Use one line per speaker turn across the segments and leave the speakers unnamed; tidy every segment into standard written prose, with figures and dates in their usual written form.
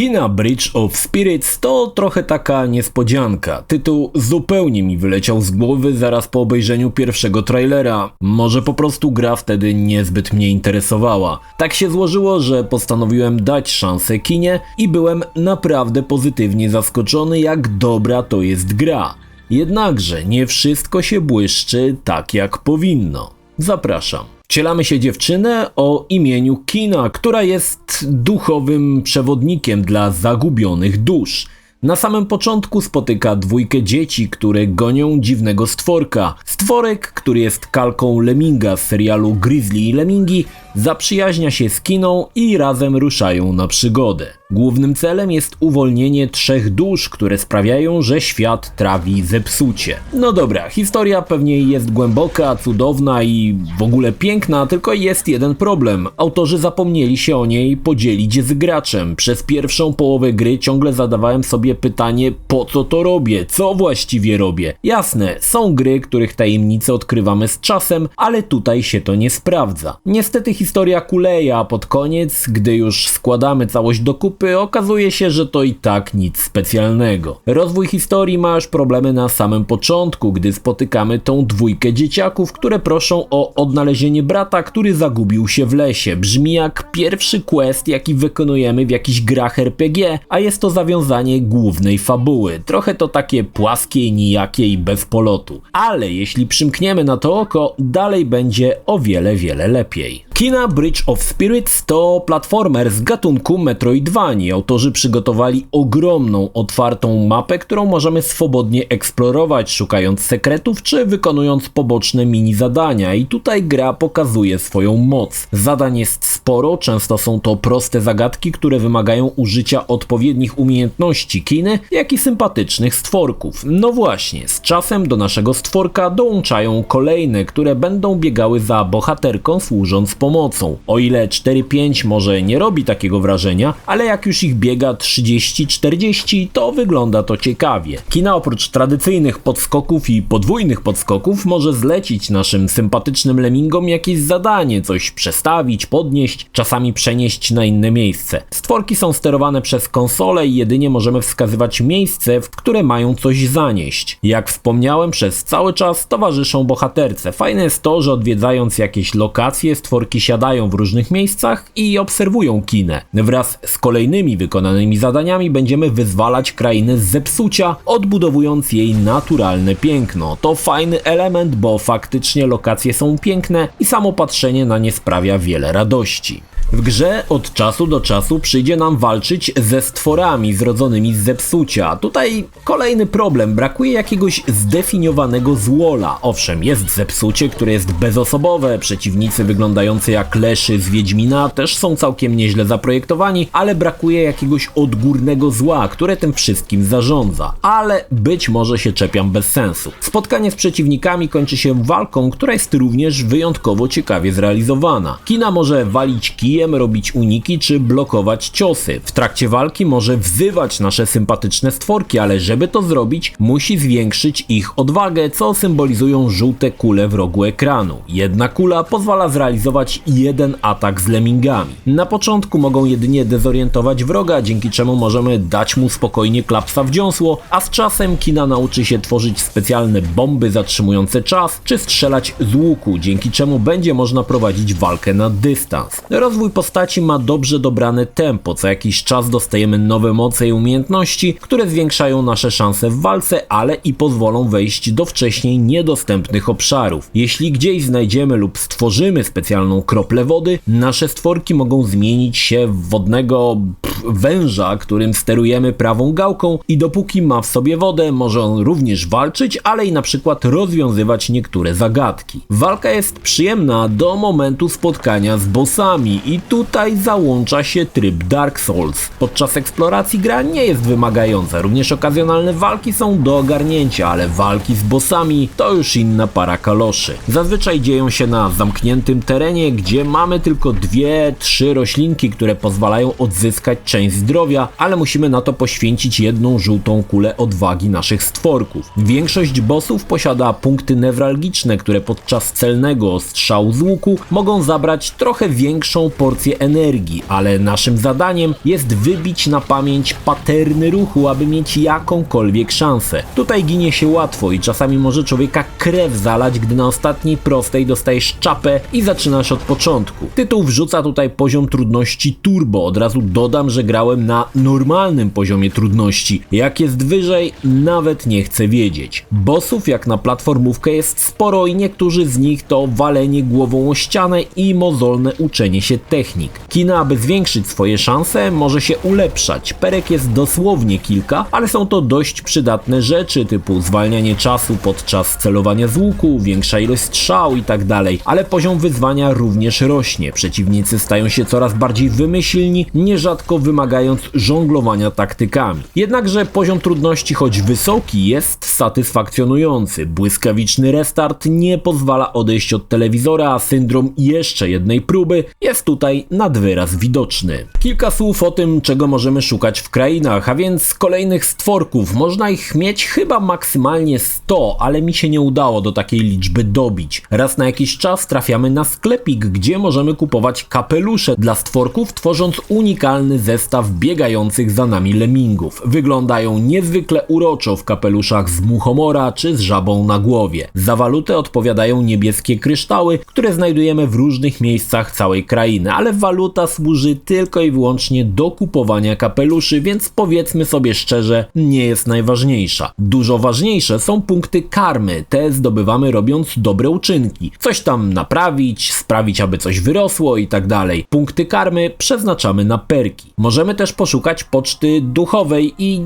Kena Bridge of Spirits to trochę taka niespodzianka. Tytuł zupełnie mi wyleciał z głowy zaraz po obejrzeniu pierwszego trailera. Może po prostu gra wtedy niezbyt mnie interesowała. Tak się złożyło, że postanowiłem dać szansę kinie i byłem naprawdę pozytywnie zaskoczony, jak dobra to jest gra. Jednakże nie wszystko się błyszczy tak jak powinno. Zapraszam. Wcielamy się dziewczynę o imieniu Kena, która jest duchowym przewodnikiem dla zagubionych dusz. Na samym początku spotyka dwójkę dzieci, które gonią dziwnego stworka. Stworek, który jest kalką Lemminga z serialu Grizzly i Lemmingi, zaprzyjaźnia się z Keną i razem ruszają na przygodę. Głównym celem jest uwolnienie 3 dusz, które sprawiają, że świat trawi zepsucie. No dobra, historia pewnie jest głęboka, cudowna i w ogóle piękna, tylko jest jeden problem. Autorzy zapomnieli się o niej podzielić z graczem. Przez pierwszą połowę gry ciągle zadawałem sobie pytanie, po co to robię, co właściwie robię. Jasne, są gry, których tajemnice odkrywamy z czasem, ale tutaj się to nie sprawdza. Niestety historia kuleje, a pod koniec, gdy już składamy całość do kupy, okazuje się, że to i tak nic specjalnego. Rozwój historii ma już problemy na samym początku, gdy spotykamy tą dwójkę dzieciaków, które proszą o odnalezienie brata, który zagubił się w lesie. Brzmi jak pierwszy quest, jaki wykonujemy w jakichś grach RPG, a jest to zawiązanie głównej fabuły. Trochę to takie płaskie, nijakie i bez polotu. Ale jeśli przymkniemy na to oko, dalej będzie o wiele lepiej. Kena Bridge of Spirits to platformer z gatunku Metroidvanii. Autorzy przygotowali ogromną, otwartą mapę, którą możemy swobodnie eksplorować, szukając sekretów czy wykonując poboczne mini zadania. I tutaj gra pokazuje swoją moc. Zadań jest sporo, często są to proste zagadki, które wymagają użycia odpowiednich umiejętności Keny, jak i sympatycznych stworków. No właśnie, z czasem do naszego stworka dołączają kolejne, które będą biegały za bohaterką, służąc pomocą. O ile 4-5 może nie robi takiego wrażenia, ale jak już ich biega 30-40, to wygląda to ciekawie. Kena oprócz tradycyjnych podskoków i podwójnych podskoków może zlecić naszym sympatycznym lemmingom jakieś zadanie, coś przestawić, podnieść, czasami przenieść na inne miejsce. Stworki są sterowane przez konsolę i jedynie możemy wskazywać miejsce, w które mają coś zanieść. Jak wspomniałem, przez cały czas towarzyszą bohaterce. Fajne jest to, że odwiedzając jakieś lokacje, stworki siadają w różnych miejscach i obserwują Kenę. Wraz z kolejnymi wykonanymi zadaniami będziemy wyzwalać krainę z zepsucia, odbudowując jej naturalne piękno. To fajny element, bo faktycznie lokacje są piękne i samo patrzenie na nie sprawia wiele radości. W grze od czasu do czasu przyjdzie nam walczyć ze stworami zrodzonymi z zepsucia. Tutaj kolejny problem, brakuje jakiegoś zdefiniowanego złola. Owszem, jest zepsucie, które jest bezosobowe, przeciwnicy wyglądający jak leszy z Wiedźmina też są całkiem nieźle zaprojektowani, ale brakuje jakiegoś odgórnego zła, które tym wszystkim zarządza. Ale być może się czepiam bez sensu. Spotkanie z przeciwnikami kończy się walką, która jest również wyjątkowo ciekawie zrealizowana. Kena może walić kijem, robić uniki czy blokować ciosy. W trakcie walki może wzywać nasze sympatyczne stworki, ale żeby to zrobić, musi zwiększyć ich odwagę, co symbolizują żółte kule w rogu ekranu. Jedna kula pozwala zrealizować jeden atak z lemmingami. Na początku mogą jedynie dezorientować wroga, dzięki czemu możemy dać mu spokojnie klapsa w dziąsło, a z czasem Kena nauczy się tworzyć specjalne bomby zatrzymujące czas, czy strzelać z łuku, dzięki czemu będzie można prowadzić walkę na dystans. Rozwój postaci ma dobrze dobrane tempo, co jakiś czas dostajemy nowe moce i umiejętności, które zwiększają nasze szanse w walce, ale i pozwolą wejść do wcześniej niedostępnych obszarów. Jeśli gdzieś znajdziemy lub stworzymy specjalną kroplę wody, nasze stworki mogą zmienić się w wodnego węża, którym sterujemy prawą gałką i dopóki ma w sobie wodę, może on również walczyć, ale i na przykład rozwiązywać niektóre zagadki. Walka jest przyjemna do momentu spotkania z bossami i tutaj załącza się tryb Dark Souls. Podczas eksploracji gra nie jest wymagająca, również okazjonalne walki są do ogarnięcia, ale walki z bossami to już inna para kaloszy. Zazwyczaj dzieją się na zamkniętym terenie, gdzie mamy tylko 2-3 roślinki, które pozwalają odzyskać część zdrowia, ale musimy na to poświęcić jedną żółtą kulę odwagi naszych stworków. Większość bossów posiada punkty newralgiczne, które podczas celnego ostrzału z łuku mogą zabrać trochę większą porcję porcję energii, ale naszym zadaniem jest wybić na pamięć paterny ruchu, aby mieć jakąkolwiek szansę. Tutaj ginie się łatwo i czasami może człowieka krew zalać, gdy na ostatniej prostej dostajesz czapę i zaczynasz od początku. Tytuł wrzuca tutaj poziom trudności turbo. Od razu dodam, że grałem na normalnym poziomie trudności. Jak jest wyżej, nawet nie chcę wiedzieć. Bossów jak na platformówkę jest sporo i niektórzy z nich to walenie głową o ścianę i mozolne uczenie się technik. Kina, aby zwiększyć swoje szanse, może się ulepszać. Perek jest dosłownie kilka, ale są to dość przydatne rzeczy typu zwalnianie czasu podczas celowania z łuku, większa ilość strzał i tak dalej. Ale poziom wyzwania również rośnie. Przeciwnicy stają się coraz bardziej wymyślni, nierzadko wymagając żonglowania taktykami. Jednakże poziom trudności, choć wysoki, jest satysfakcjonujący. Błyskawiczny restart nie pozwala odejść od telewizora, a syndrom jeszcze jednej próby jest tutaj nad wyraz widoczny. Kilka słów o tym, czego możemy szukać w krainach, a więc kolejnych stworków. Można ich mieć chyba maksymalnie 100, ale mi się nie udało do takiej liczby dobić. Raz na jakiś czas trafiamy na sklepik, gdzie możemy kupować kapelusze dla stworków, tworząc unikalny zestaw biegających za nami lemmingów. Wyglądają niezwykle uroczo w kapeluszach z muchomora czy z żabą na głowie. Za walutę odpowiadają niebieskie kryształy, które znajdujemy w różnych miejscach całej krainy, ale waluta służy tylko i wyłącznie do kupowania kapeluszy, więc powiedzmy sobie szczerze, nie jest najważniejsza. Dużo ważniejsze są punkty karmy. Te zdobywamy robiąc dobre uczynki. Coś tam naprawić, sprawić, aby coś wyrosło i tak dalej. Punkty karmy przeznaczamy na perki. Możemy też poszukać poczty duchowej i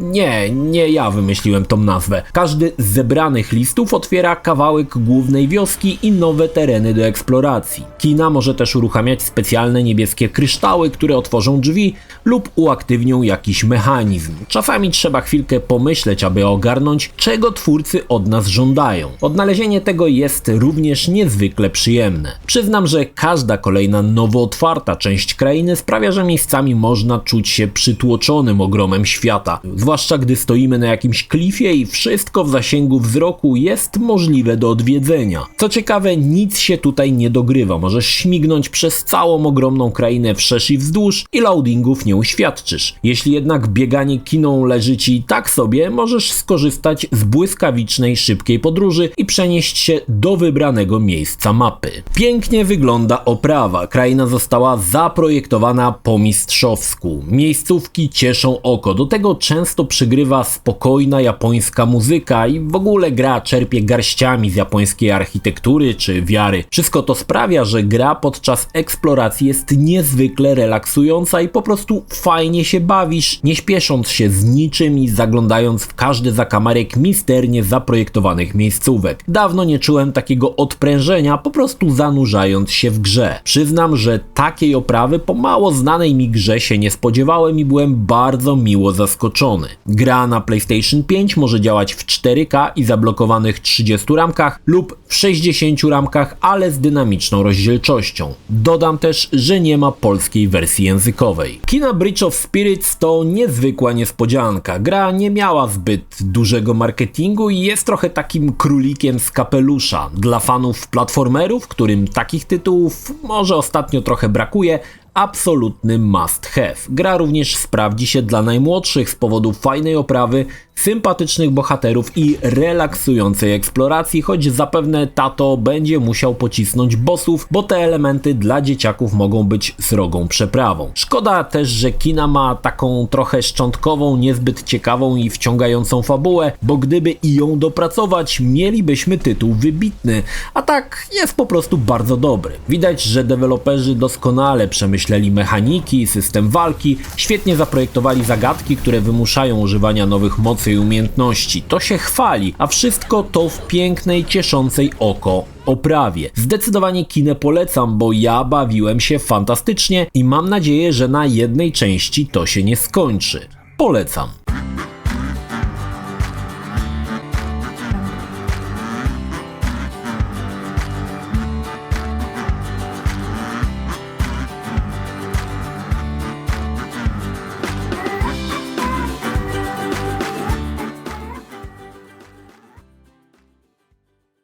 nie ja wymyśliłem tą nazwę. Każdy z zebranych listów otwiera kawałek głównej wioski i nowe tereny do eksploracji. Kina może też uruchamiać specjalne niebieskie kryształy, które otworzą drzwi lub uaktywnią jakiś mechanizm. Czasami trzeba chwilkę pomyśleć, aby ogarnąć, czego twórcy od nas żądają. Odnalezienie tego jest również niezwykle przyjemne. Przyznam, że każda kolejna nowo otwarta część krainy sprawia, że miejscami można czuć się przytłoczonym ogromem świata. Zwłaszcza gdy stoimy na jakimś klifie i wszystko w zasięgu wzroku jest możliwe do odwiedzenia. Co ciekawe, nic się tutaj nie dogrywa. Możesz śmignąć przez całą ogromną krainę wszerz i wzdłuż i loadingów nie uświadczysz. Jeśli jednak bieganie kiną leży ci tak sobie, możesz skorzystać z błyskawicznej, szybkiej podróży i przenieść się do wybranego miejsca mapy. Pięknie wygląda oprawa. Kraina została zaprojektowana po mistrzowsku. Miejscówki cieszą oko. Do tego często przygrywa spokojna japońska muzyka i w ogóle gra czerpie garściami z japońskiej architektury czy wiary. Wszystko to sprawia, że gra podczas eksploracji jest niezwykle relaksująca i po prostu fajnie się bawisz, nie śpiesząc się z niczym i zaglądając w każdy zakamarek misternie zaprojektowanych miejscówek. Dawno nie czułem takiego odprężenia, po prostu zanurzając się w grze. Przyznam, że takiej oprawy po mało znanej mi grze się nie spodziewałem i byłem bardzo miło zaskoczony. Gra na PlayStation 5 może działać w 4K i zablokowanych 30 ramkach lub w 60 ramkach, ale z dynamiczną rozdzielczością. Dodam też, że nie ma polskiej wersji językowej. Kina Bridge of Spirits to niezwykła niespodzianka. Gra nie miała zbyt dużego marketingu i jest trochę takim królikiem z kapelusza. Dla fanów platformerów, którym takich tytułów może ostatnio trochę brakuje, absolutny must have. Gra również sprawdzi się dla najmłodszych z powodu fajnej oprawy, sympatycznych bohaterów i relaksującej eksploracji, choć zapewne tato będzie musiał pocisnąć bossów, bo te elementy dla dzieciaków mogą być srogą przeprawą. Szkoda też, że kina ma taką trochę szczątkową, niezbyt ciekawą i wciągającą fabułę, bo gdyby i ją dopracować, mielibyśmy tytuł wybitny, a tak jest po prostu bardzo dobry. Widać, że deweloperzy doskonale przemyśleli mechaniki i system walki, świetnie zaprojektowali zagadki, które wymuszają używania nowych mocy i umiejętności. To się chwali, a wszystko to w pięknej, cieszącej oko oprawie. Zdecydowanie kinę polecam, bo ja bawiłem się fantastycznie i mam nadzieję, że na jednej części to się nie skończy. Polecam.